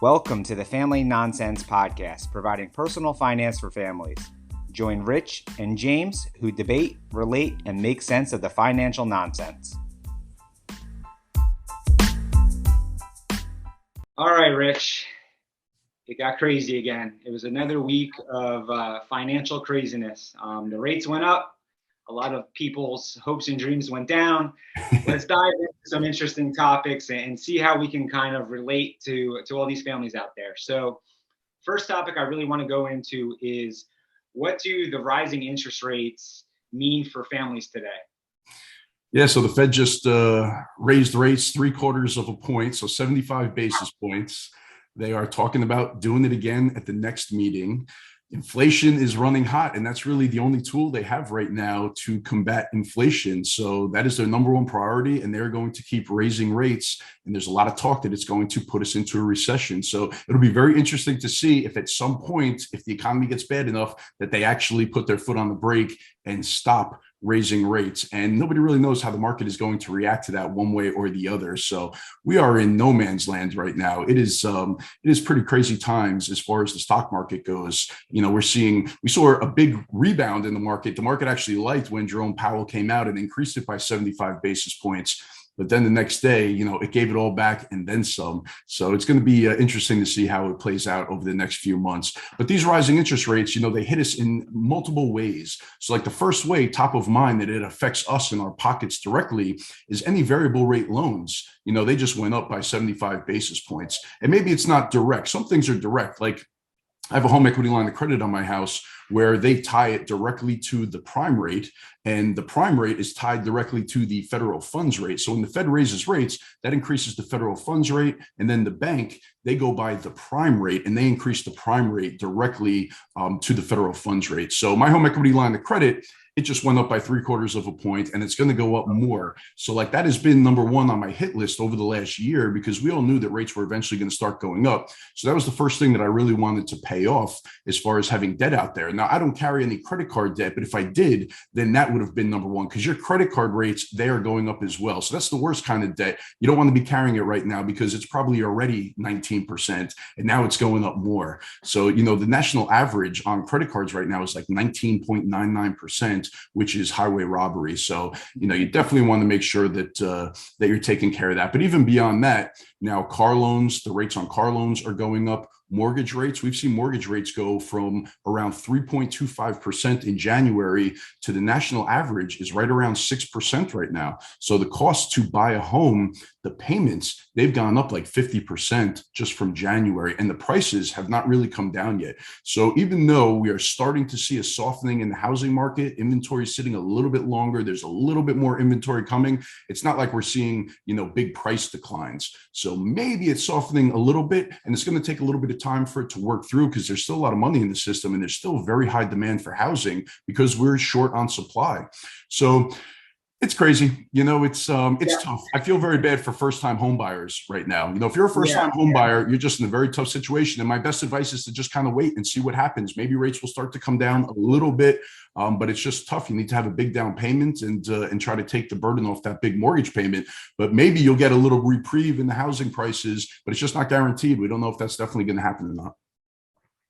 Welcome to the Family Nonsense Podcast, providing personal finance for families. Join Rich and James, who debate, relate, and make sense of the financial nonsense. All right, Rich. It got crazy again. It was another week of financial craziness. The rates went up. A lot of people's hopes and dreams went down. Let's dive into some interesting topics and see how we can kind of relate to all these families out there. So, first topic I really want to go into is, what do the rising interest rates mean for families today? Yeah, so the Fed just raised rates 3/4 of a point, so 75 basis points. They are talking about doing it again at the next meeting. Inflation is running hot, and that's really the only tool they have right now to combat inflation. So that is their number one priority, and they're going to keep raising rates. And there's a lot of talk that it's going to put us into a recession. So it'll be very interesting to see if at some point, if the economy gets bad enough, that they actually put their foot on the brake and stop raising rates. And nobody really knows how the market is going to react to that one way or the other. So we are in no man's land right now. It is pretty crazy times as far as the stock market goes. You know, we saw a big rebound in the market. The market actually liked when Jerome Powell came out and increased it by 75 basis points. But then the next day, it gave it all back and then some. So it's going to be interesting to see how it plays out over the next few months. But these rising interest rates, they hit us in multiple ways. So like the first way, top of mind, that it affects us in our pockets directly is any variable rate loans. They just went up by 75 basis points. And maybe it's not direct. Some things are direct, like I have a home equity line of credit on my house where they tie it directly to the prime rate, and the prime rate is tied directly to the federal funds rate. So when the Fed raises rates, that increases the federal funds rate, and then the bank, they go by the prime rate and they increase the prime rate directly to the federal funds rate. So my home equity line of credit, it just went up by 3/4 of a point, and it's going to go up more. So like that has been number one on my hit list over the last year, because we all knew that rates were eventually going to start going up. So that was the first thing that I really wanted to pay off as far as having debt out there. Now, I don't carry any credit card debt, but if I did, then that would have been number one, because your credit card rates, they are going up as well. So that's the worst kind of debt. You don't want to be carrying it right now because it's probably already 19%, and now it's going up more. So, the national average on credit cards right now is like 19.99%. Which is highway robbery. So, you definitely want to make sure that that you're taking care of that. But even beyond that, now car loans, the rates on car loans are going up. Mortgage rates, we've seen mortgage rates go from around 3.25% in January to the national average is right around 6% right now. So the cost to buy a home, the payments, they've gone up like 50% just from January, and the prices have not really come down yet. So even though we are starting to see a softening in the housing market, inventory is sitting a little bit longer, there's a little bit more inventory coming, it's not like we're seeing, big price declines. So maybe it's softening a little bit, and it's going to take a little bit of time for it to work through, because there's still a lot of money in the system and there's still very high demand for housing because we're short on supply. So it's crazy. It's tough. I feel very bad for first-time home buyers right now. If you're a first-time home buyer, you're just in a very tough situation. And my best advice is to just kind of wait and see what happens. Maybe rates will start to come down a little bit, but it's just tough. You need to have a big down payment and try to take the burden off that big mortgage payment. But maybe you'll get a little reprieve in the housing prices, but it's just not guaranteed. We don't know if that's definitely going to happen or not.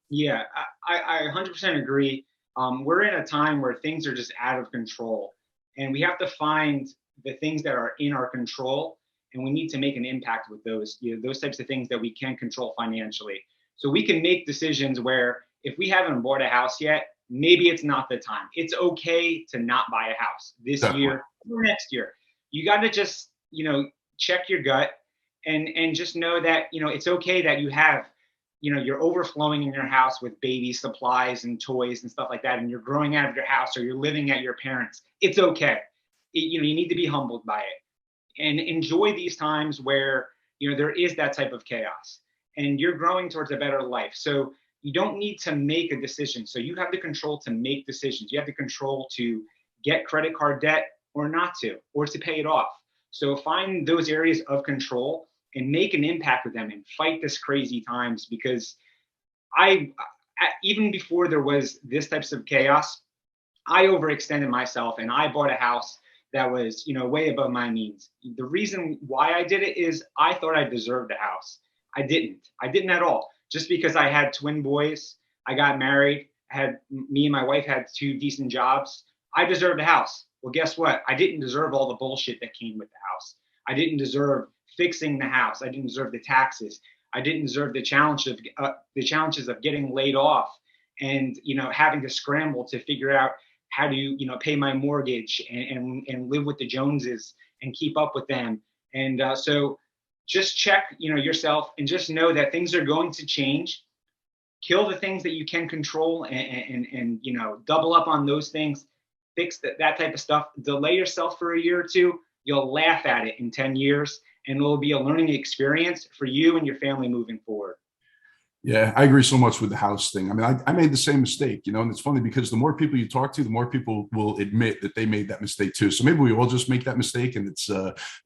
Yeah, I 100% agree. We're in a time where things are just out of control, and we have to find the things that are in our control, and we need to make an impact with those, those types of things that we can control financially. So we can make decisions where, if we haven't bought a house yet, maybe it's not the time. It's okay to not buy a house this Definitely. year or next year. You got to just, check your gut and just know that, it's okay that you have, you're overflowing in your house with baby supplies and toys and stuff like that, and you're growing out of your house or you're living at your parents'. It's okay. You need to be humbled by it and enjoy these times where, there is that type of chaos and you're growing towards a better life. So you don't need to make a decision. So you have the control to make decisions. You have the control to get credit card debt or not to, or to pay it off. So find those areas of control and make an impact with them and fight this crazy times, because I even before there was this types of chaos, I overextended myself and I bought a house that was, way above my means. The reason why I did it is I thought I deserved a house. I didn't at all. Just because I had twin boys, I got married, me and my wife had two decent jobs. I deserved a house. Well, guess what? I didn't deserve all the bullshit that came with the house. I didn't deserve fixing the house. I didn't deserve the taxes. I didn't deserve the challenges of getting laid off and having to scramble to figure out how to pay my mortgage and live with the Joneses and keep up with them. And so just check yourself and just know that things are going to change. Kill the things that you can control and double up on those things. Fix that type of stuff. Delay yourself for a year or two. You'll laugh at it in 10 years, and it will be a learning experience for you and your family moving forward. Yeah, I agree so much with the house thing. I mean, I made the same mistake, and it's funny because the more people you talk to, the more people will admit that they made that mistake too. So maybe we all just make that mistake, and it's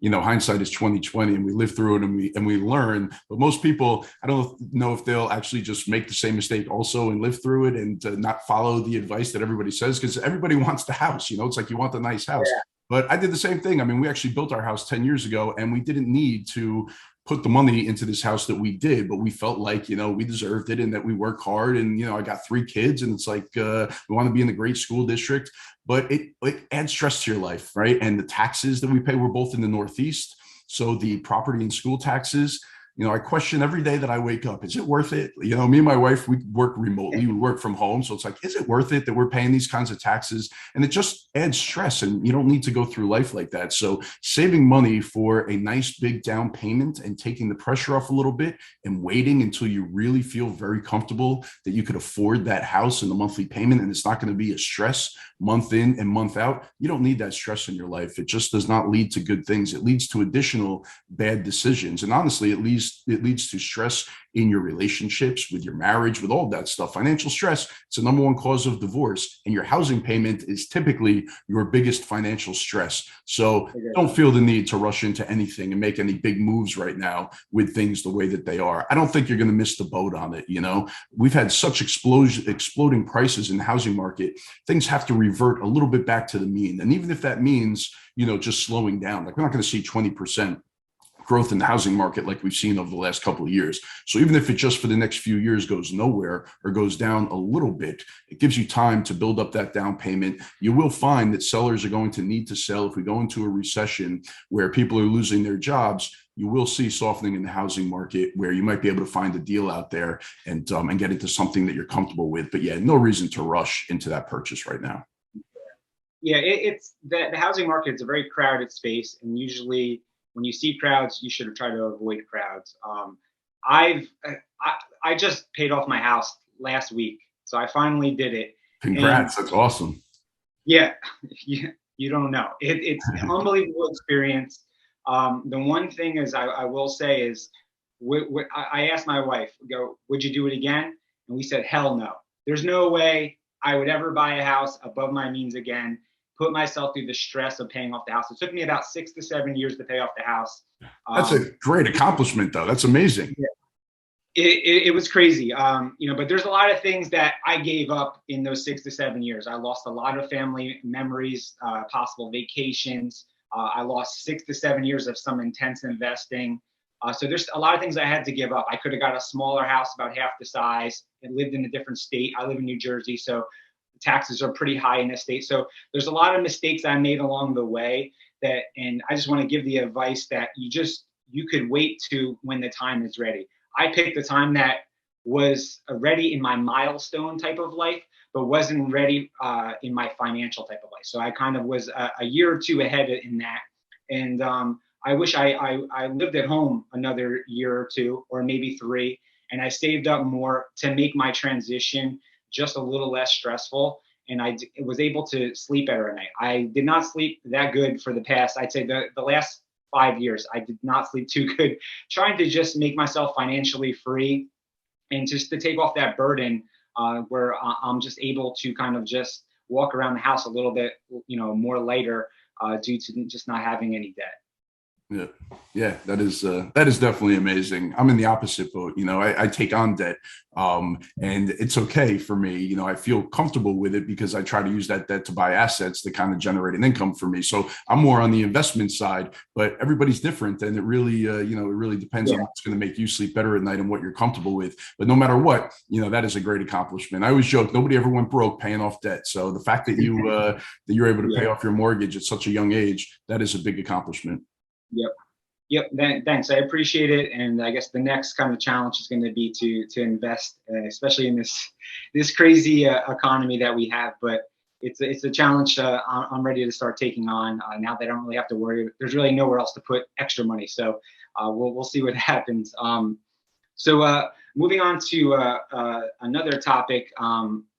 hindsight is 2020, and we live through it and we learn. But most people, I don't know if they'll actually just make the same mistake also and live through it and not follow the advice that everybody says, because everybody wants the house. It's like you want the nice house. Yeah. But I did the same thing. I mean, we actually built our house 10 years ago, and we didn't need to put the money into this house that we did, but we felt like, we deserved it and that we work hard. And, I got 3 kids, and it's like, we want to be in a great school district, but it adds stress to your life, right? And the taxes that we pay, we're both in the Northeast. So the property and school taxes, I question every day that I wake up, is it worth it? Me and my wife, we work remotely, we work from home. So it's like, is it worth it that we're paying these kinds of taxes? And it just adds stress, and you don't need to go through life like that. So saving money for a nice big down payment and taking the pressure off a little bit and waiting until you really feel very comfortable that you could afford that house and the monthly payment, and it's not going to be a stress month in and month out. You don't need that stress in your life. It just does not lead to good things. It leads to additional bad decisions. And honestly, it leads to stress in your relationships, with your marriage, with all that stuff. Financial stress, it's the number one cause of divorce, and your housing payment is typically your biggest financial stress. So don't feel the need to rush into anything and make any big moves right now with things the way that they are. I don't think you're going to miss the boat on it. We've had such exploding prices in the housing market. Things have to revert a little bit back to the mean. And even if that means, just slowing down, like we're not going to see 20% growth in the housing market like we've seen over the last couple of years. So even if it just for the next few years goes nowhere or goes down a little bit, it gives you time to build up that down payment. You will find that sellers are going to need to sell. If we go into a recession where people are losing their jobs, you will see softening in the housing market where you might be able to find a deal out there and get into something that you're comfortable with. But yeah, no reason to rush into that purchase right now. Yeah, it's the housing market is a very crowded space, and usually when you see crowds, you should try to avoid crowds. I just paid off my house last week, so I finally did it. Congrats, that's awesome. Yeah, you don't know. It's an unbelievable experience. The one thing is I will say is, I asked my wife, would you do it again? And we said, hell no. There's no way I would ever buy a house above my means again, put myself through the stress of paying off the house. It took me about 6 to 7 years to pay off the house. That's a great accomplishment, though. That's amazing. Yeah. It was crazy, but there's a lot of things that I gave up in those 6 to 7 years. I lost a lot of family memories, possible vacations. I lost 6 to 7 years of some intense investing. So there's a lot of things I had to give up. I could have got a smaller house, about half the size, and lived in a different state. I live in New Jersey, so taxes are pretty high in this state. So there's a lot of mistakes I made along the way and I just want to give the advice that you could wait to when the time is ready. I picked the time that was ready in my milestone type of life, but wasn't ready in my financial type of life. So I kind of was a year or two ahead in that. And I wish I lived at home another year or two, or maybe 3, and I saved up more to make my transition just a little less stressful. And I was able to sleep better at night. I did not sleep that good for the past, I'd say the last 5 years. I did not sleep too good, trying to just make myself financially free and just to take off that burden where I'm just able to kind of just walk around the house a little bit, more lighter due to just not having any debt. Yeah. Yeah, that is definitely amazing. I'm in the opposite boat. I take on debt, and it's okay for me. I feel comfortable with it because I try to use that debt to buy assets that kind of generate an income for me. So I'm more on the investment side, but everybody's different, and it really depends on Yeah. what's going to make you sleep better at night and what you're comfortable with. But no matter what, that is a great accomplishment. I always joke, nobody ever went broke paying off debt. So the fact that you're able to pay Yeah. off your mortgage at such a young age, that is a big accomplishment. Yep. Yep. Thanks. I appreciate it. And I guess the next kind of challenge is going to be to invest, especially in this crazy economy that we have. But it's a challenge I'm ready to start taking on now that I don't really have to worry. There's really nowhere else to put extra money. So we'll see what happens. So moving on to another topic.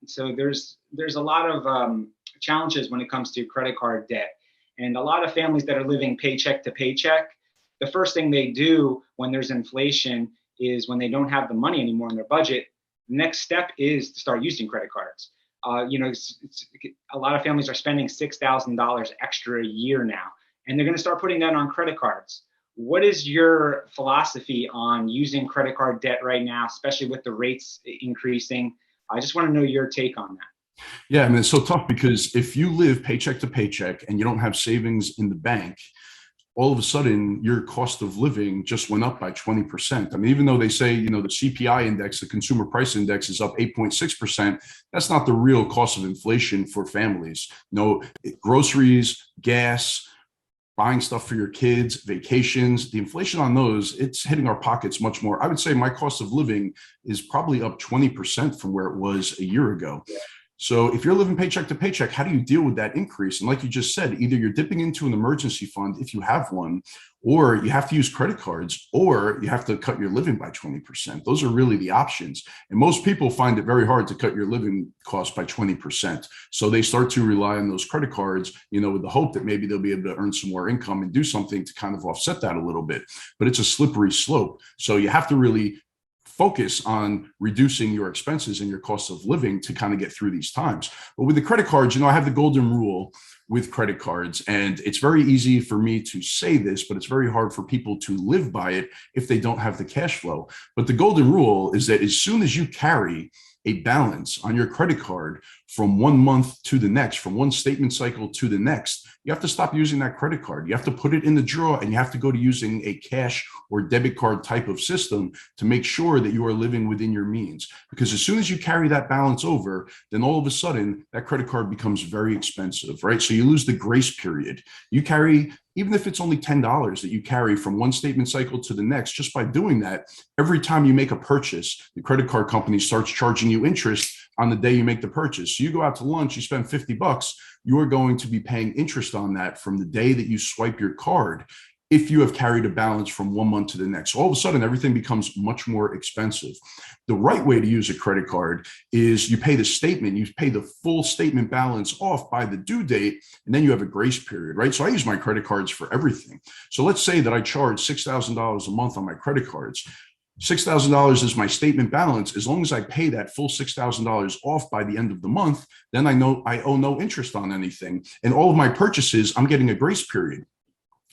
So there's a lot of challenges when it comes to credit card debt, and a lot of families that are living paycheck to paycheck. The first thing they do when there's inflation is when they don't have the money anymore in their budget. The next step is to start using credit cards. A lot of families are spending $6,000 extra a year now, and they're going to start putting that on credit cards. What is your philosophy on using credit card debt right now, especially with the rates increasing? I just want to know your take on that. Yeah, I mean, it's so tough because if you live paycheck to paycheck and you don't have savings in the bank, all of a sudden your cost of living just went up by 20%. I mean, even though they say, the CPI index, the consumer price index is up 8.6%, that's not the real cost of inflation for families. Groceries, gas, buying stuff for your kids, vacations, the inflation on those, it's hitting our pockets much more. I would say my cost of living is probably up 20% from where it was a year ago. So if you're living paycheck to paycheck, how do you deal with that increase? And like you just said, either you're dipping into an emergency fund if you have one, or you have to use credit cards, or you have to cut your living by 20%. Those are really the options. And most people find it very hard to cut your living costs by 20%. So they start to rely on those credit cards, with the hope that maybe they'll be able to earn some more income and do something to kind of offset that a little bit. But it's a slippery slope. So you have to really focus on reducing your expenses and your cost of living to kind of get through these times. But with the credit cards, I have the golden rule with credit cards, and it's very easy for me to say this, but it's very hard for people to live by it if they don't have the cash flow. But the golden rule is that as soon as you carry a balance on your credit card from 1 month to the next, from one statement cycle to the next, you have to stop using that credit card. You have to put it in the drawer, and you have to go to using a cash or debit card type of system to make sure that you are living within your means. Because as soon as you carry that balance over, then all of a sudden that credit card becomes very expensive, right? So you lose the grace period. You carry, even if it's only $10 that you carry from one statement cycle to the next, just by doing that, every time you make a purchase, the credit card company starts charging you interest on the day you make the purchase. So you go out to lunch, you spend $50, you are going to be paying interest on that from the day that you swipe your card, if you have carried a balance from 1 month to the next. So all of a sudden, everything becomes much more expensive. The right way to use a credit card is you pay the statement, you pay the full statement balance off by the due date, and then you have a grace period, right? So I use my credit cards for everything. So let's say that I charge $6,000 a month on my credit cards. $6,000 is my statement balance. As long as I pay that full $6,000 off by the end of the month, then I know I owe no interest on anything. And all of my purchases, I'm getting a grace period.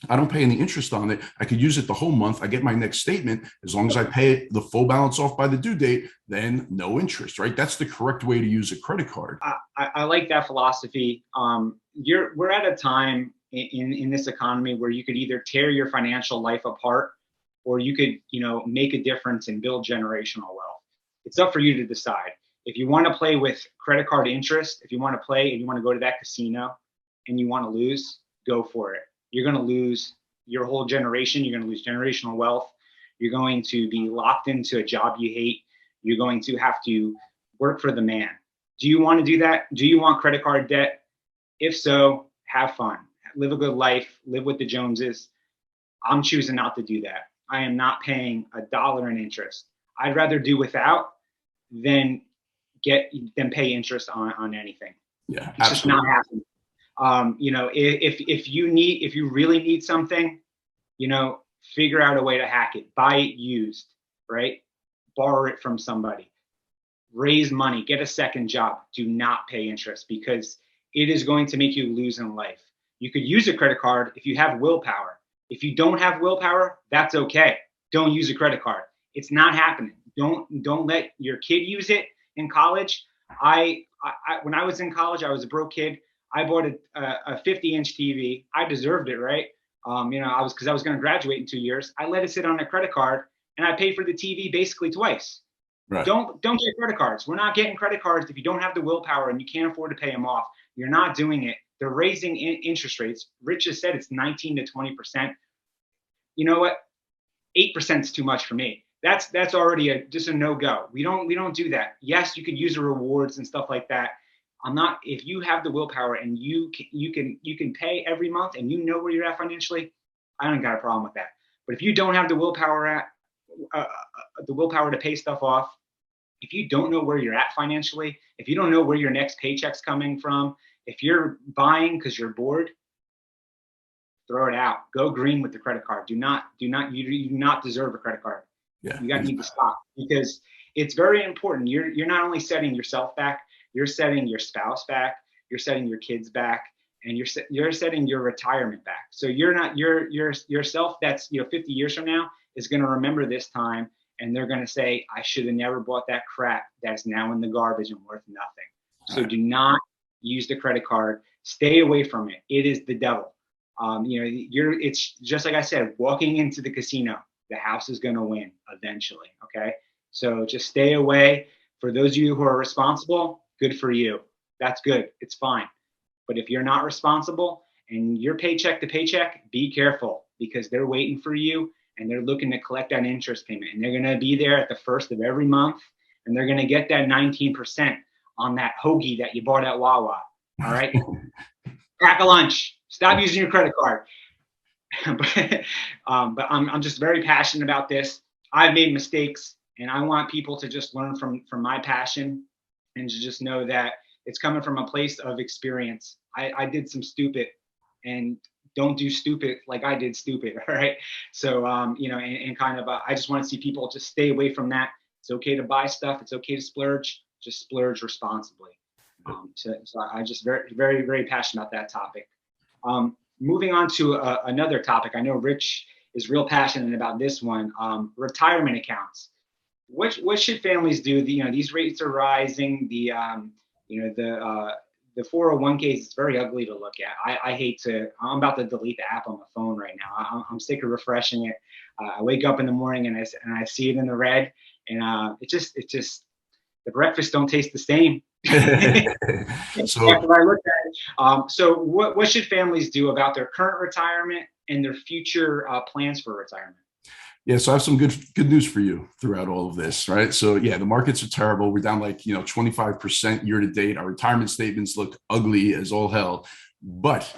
I don't pay any interest on it. I could use it the whole month. I get my next statement. As long as I pay it the full balance off by the due date, then no interest, right? That's the correct way to use a credit card. I like that philosophy. We're at a time in this economy where you could either tear your financial life apart, or you could, make a difference and build generational wealth. It's up for you to decide. If you want to play with credit card interest, if you want to play and you want to go to that casino and you want to lose, go for it. You're going to lose your whole generation. You're going to lose generational wealth. You're going to be locked into a job you hate. You're going to have to work for the man. Do you want to do that? Do you want credit card debt? If so, have fun. Live a good life. Live with the Joneses. I'm choosing not to do that. I am not paying $1 in interest. I'd rather do without than pay interest on anything. Yeah, it's just not happening. If you really need something, figure out a way to hack it. Buy it used, right? Borrow it from somebody. Raise money. Get a second job. Do not pay interest, because it is going to make you lose in life. You could use a credit card if you have willpower. If you don't have willpower, that's okay. Don't use a credit card. It's not happening. Don't let your kid use it in college. When I was in college, I was a broke kid. I bought a 50-inch TV. I deserved it, right? Because I was going to graduate in 2 years. I let it sit on a credit card, and I paid for the TV basically twice. Right. Don't get credit cards. We're not getting credit cards if you don't have the willpower and you can't afford to pay them off. You're not doing it. They're raising interest rates. Rich just said it's 19 to 20%. You know what? 8% is too much for me. That's already just a no-go. We don't do that. Yes, you could use the rewards and stuff like that. If you have the willpower and you can pay every month and you know where you're at financially, I don't got a problem with that. But if you don't have the willpower to pay stuff off, if you don't know where you're at financially, if you don't know where your next paycheck's coming from, if you're buying because you're bored, throw it out. Go green with the credit card. You do not deserve a credit card. Yeah, you need to stop, because it's very important. You're not only setting yourself back, you're setting your spouse back, you're setting your kids back, and you're setting your retirement back. So you're not yourself that's 50 years from now is going to remember this time, and they're going to say, I should have never bought that crap that's now in the garbage and worth nothing. So do not use the credit card. Stay away from it. It is the devil. It's just like I said, walking into the casino. The house is going to win eventually. Okay. So just stay away. For those of you who are responsible, good for you. That's good. It's fine. But if you're not responsible and you're paycheck to paycheck, be careful, because they're waiting for you and they're looking to collect that interest payment, and they're going to be there at the first of every month, and they're going to get that 19% on that hoagie that you bought at Wawa. All right. Crack a lunch. Stop using your credit card. but I'm just very passionate about this. I've made mistakes, and I want people to just learn from my passion, and to just know that it's coming from a place of experience. I did some stupid, and don't do stupid like I did stupid. All right. So, I just want to see people just stay away from that. It's okay to buy stuff. It's okay to splurge. Just splurge responsibly. So I just very, very, very passionate about that topic. Moving on to another topic. I know Rich is real passionate about this one. Retirement accounts. What should families do? These rates are rising. The 401ks is very ugly to look at. I'm about to delete the app on my phone right now. I'm sick of refreshing it. I wake up in the morning and I see it in the red, and it just the breakfast don't taste the same. So After I look at it. So what should families do about their current retirement and their future plans for retirement? Yeah, so I have some good news for you throughout all of this, right? So yeah, the markets are terrible. We're down 25% year to date. Our retirement statements look ugly as all hell. But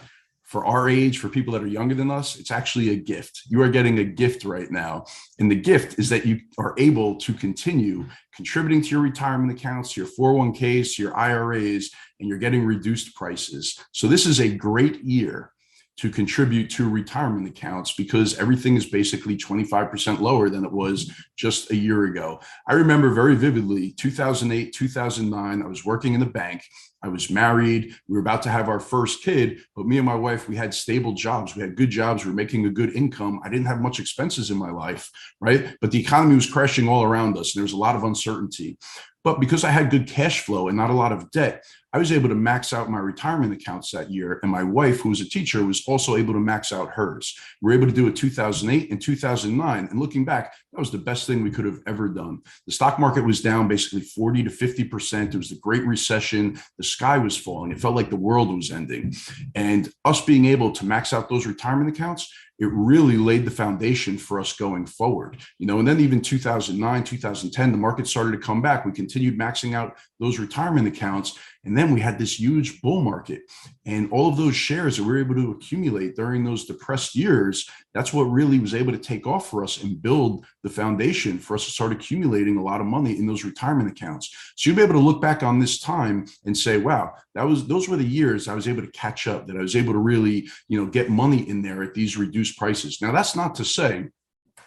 for our age, for people that are younger than us, it's actually a gift. You are getting a gift right now. And the gift is that you are able to continue contributing to your retirement accounts, to your 401ks, to your IRAs, and you're getting reduced prices. So this is a great year to contribute to retirement accounts, because everything is basically 25% lower than it was just a year ago. I remember very vividly, 2008, 2009, I was working in the bank. I was married. We were about to have our first kid, but me and my wife, we had stable jobs. We had good jobs. We were making a good income. I didn't have much expenses in my life, right? But the economy was crashing all around us, and there was a lot of uncertainty. But because I had good cash flow and not a lot of debt, I was able to max out my retirement accounts that year. And my wife, who was a teacher, was also able to max out hers. We were able to do it 2008 and 2009. And looking back, that was the best thing we could have ever done. The stock market was down basically 40 to 50%. It was the Great Recession. The sky was falling. It felt like the world was ending. And us being able to max out those retirement accounts, it really laid the foundation for us going forward. And then even 2009, 2010, the market started to come back. We continued maxing out those retirement accounts. And then we had this huge bull market, and all of those shares that we were able to accumulate during those depressed years, that's what really was able to take off for us and build the foundation for us to start accumulating a lot of money in those retirement accounts. So you'll be able to look back on this time and say, wow, those were the years I was able to catch up, that I was able to really, get money in there at these reduced prices. Now, that's not to say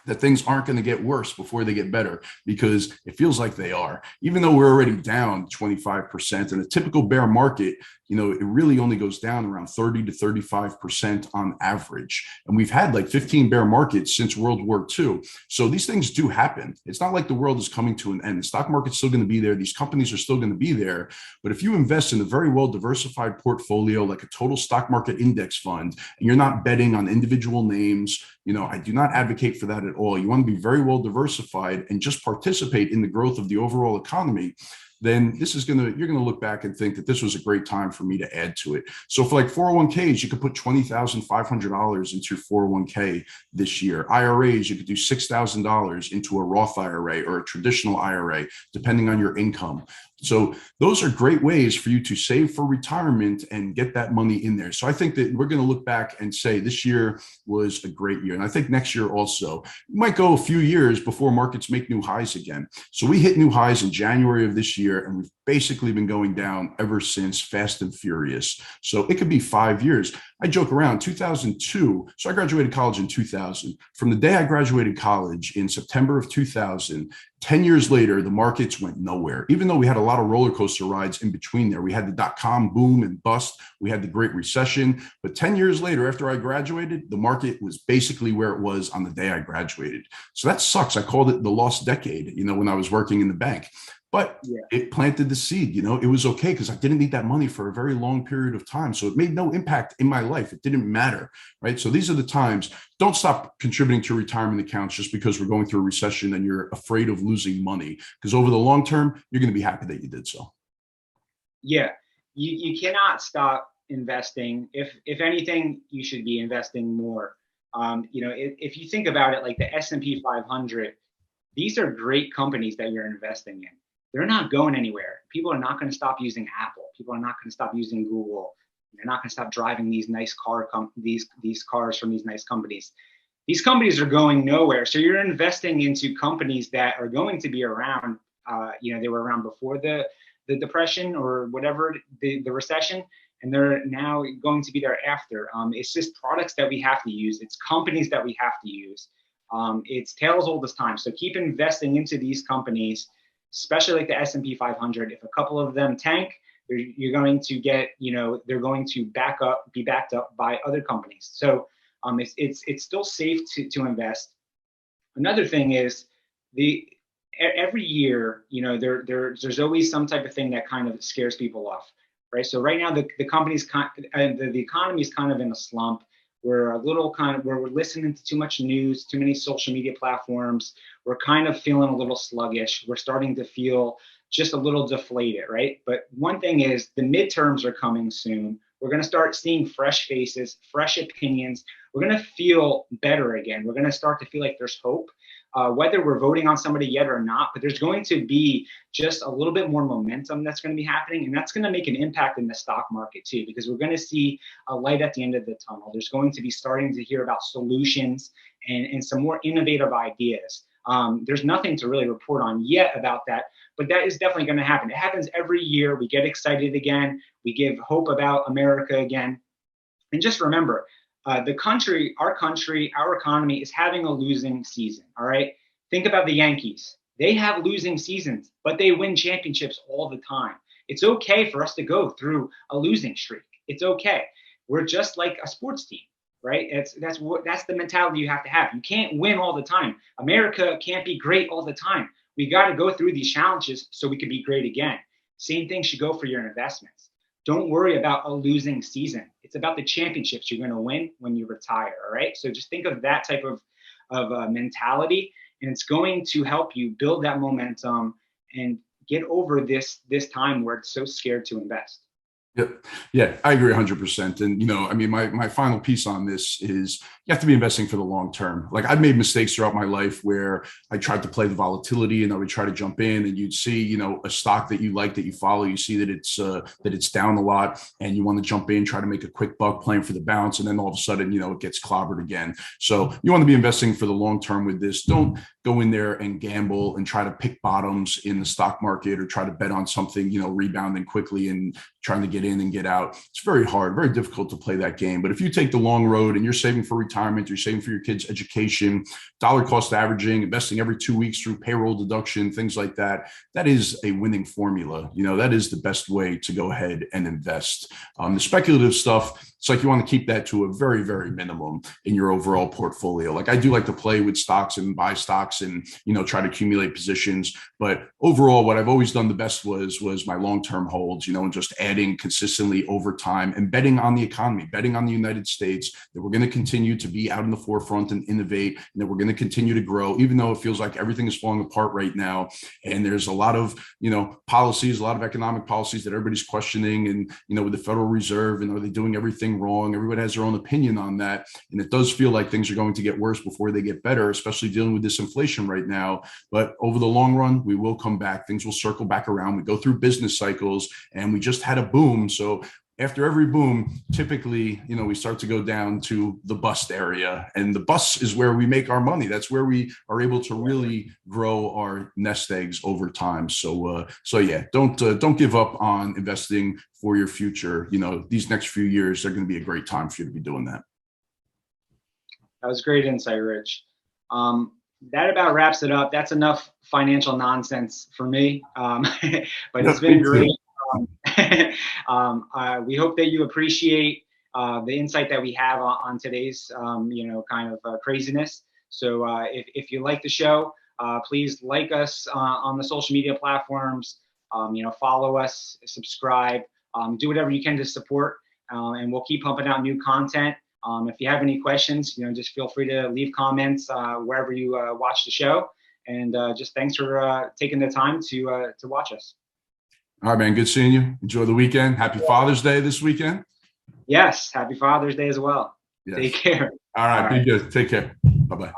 that things aren't going to get worse before they get better, because it feels like they are. Even though we're already down 25%, in a typical bear market, it really only goes down around 30 to 35% on average. And we've had like 15 bear markets since World War II. So these things do happen. It's not like the world is coming to an end. The stock market's still going to be there. These companies are still going to be there. But if you invest in a very well diversified portfolio, like a total stock market index fund, and you're not betting on individual names, I do not advocate for that at all. You want to be very well diversified and just participate in the growth of the overall economy. Then you're going to look back and think that this was a great time for me to add to it. So for like 401ks, you could put $20,500 into your 401k this year. IRAs, you could do $6,000 into a Roth IRA or a traditional IRA, depending on your income. So those are great ways for you to save for retirement and get that money in there. So I think that we're going to look back and say this year was a great year. And I think next year also. It might go a few years before markets make new highs again. So we hit new highs in January of this year, and we've basically been going down ever since, fast and furious. So it could be 5 years. I joke around 2002. So I graduated college in 2000. From the day I graduated college in September of 2000, 10 years later, the markets went nowhere, even though we had a lot of roller coaster rides in between there. We had the dot-com boom and bust. We had the Great Recession. But 10 years later, after I graduated, the market was basically where it was on the day I graduated. So that sucks. I called it the lost decade, when I was working in the bank. But it planted the seed, it was okay because I didn't need that money for a very long period of time. So it made no impact in my life. It didn't matter, right? So these are the times. Don't stop contributing to retirement accounts just because we're going through a recession and you're afraid of losing money, because over the long term, you're going to be happy that you did so. Yeah, you cannot stop investing. If anything, you should be investing more. If you think about it, like the S&P 500, these are great companies that you're investing in. They're not going anywhere. People are not going to stop using Apple. People are not going to stop using Google. They're not going to stop driving these nice these cars from these nice companies. These companies are going nowhere. So you're investing into companies that are going to be around. They were around before the depression or whatever, the recession, and they're now going to be there after. It's just products that we have to use. It's companies that we have to use. It's tales old as time. So keep investing into these companies, especially like the S&P 500. If a couple of them tank, you're going to get, they're going to be backed up by other companies. So it's still safe to invest. Another thing is every year, there's always some type of thing that kind of scares people off, right? So right now the economy is kind of in a slump. We're listening to too much news, too many social media platforms. We're kind of feeling a little sluggish. We're starting to feel just a little deflated, right? But one thing is the midterms are coming soon. We're going to start seeing fresh faces, fresh opinions. We're going to feel better again. We're going to start to feel like there's hope, whether we're voting on somebody yet or not. But there's going to be just a little bit more momentum that's going to be happening. And that's going to make an impact in the stock market too, because we're going to see a light at the end of the tunnel. There's going to be starting to hear about solutions and some more innovative ideas. There's nothing to really report on yet about that, but that is definitely going to happen. It happens every year. We get excited again. We give hope about America again. And just remember, our country, our economy is having a losing season. All right. Think about the Yankees. They have losing seasons, but they win championships all the time. It's okay for us to go through a losing streak. It's okay. We're just like a sports team. Right? That's the mentality you have to have. You can't win all the time. America can't be great all the time. We got to go through these challenges so we can be great again. Same thing should go for your investments. Don't worry about a losing season. It's about the championships you're going to win when you retire. All right. So just think of that type of mentality, and it's going to help you build that momentum and get over this time where it's so scared to invest. Yeah, I agree 100%. And, my final piece on this is you have to be investing for the long term. Like I've made mistakes throughout my life where I tried to play the volatility and I would try to jump in and you'd see, a stock that you like, that you follow, you see that it's down a lot and you want to jump in, try to make a quick buck playing for the bounce. And then all of a sudden, it gets clobbered again. So you want to be investing for the long term with this. Don't go in there and gamble and try to pick bottoms in the stock market or try to bet on something, rebounding quickly and trying to get in and get out. It's very hard, very difficult to play that game. But if you take the long road and you're saving for retirement, you're saving for your kids' education, dollar cost averaging, investing every 2 weeks through payroll deduction, things like that, that is a winning formula. That is the best way to go ahead and invest. The speculative stuff, it's like you want to keep that to a very, very minimum in your overall portfolio. Like I do like to play with stocks and buy stocks and, try to accumulate positions. But overall, what I've always done the best was my long-term holds, and just adding consistently over time and betting on the economy, betting on the United States, that we're going to continue to be out in the forefront and innovate, and that we're going to continue to grow, even though it feels like everything is falling apart right now. And there's a lot of, policies, a lot of economic policies that everybody's questioning, and, with the Federal Reserve, and are they doing everything wrong? Everybody has their own opinion on that. And it does feel like things are going to get worse before they get better, especially dealing with this inflation right now. But over the long run, we will come back. Things will circle back around. We go through business cycles, and we just had a boom. So after every boom, typically, we start to go down to the bust area, and the bust is where we make our money. That's where we are able to really grow our nest eggs over time. So yeah, don't give up on investing for your future. These next few years are going to be a great time for you to be doing that. That was great insight, Rich. That about wraps it up. That's enough financial nonsense for me. But it's been great. We hope that you appreciate the insight that we have on today's, kind of craziness. So if you like the show, please like us on the social media platforms. Follow us, subscribe, do whatever you can to support, and we'll keep pumping out new content. If you have any questions, just feel free to leave comments wherever you watch the show. And just thanks for taking the time to watch us. All right, man. Good seeing you. Enjoy the weekend. Happy Father's Day this weekend. Yes. Happy Father's Day as well. Yes. Take care. All right. Be good. Take care. Bye-bye.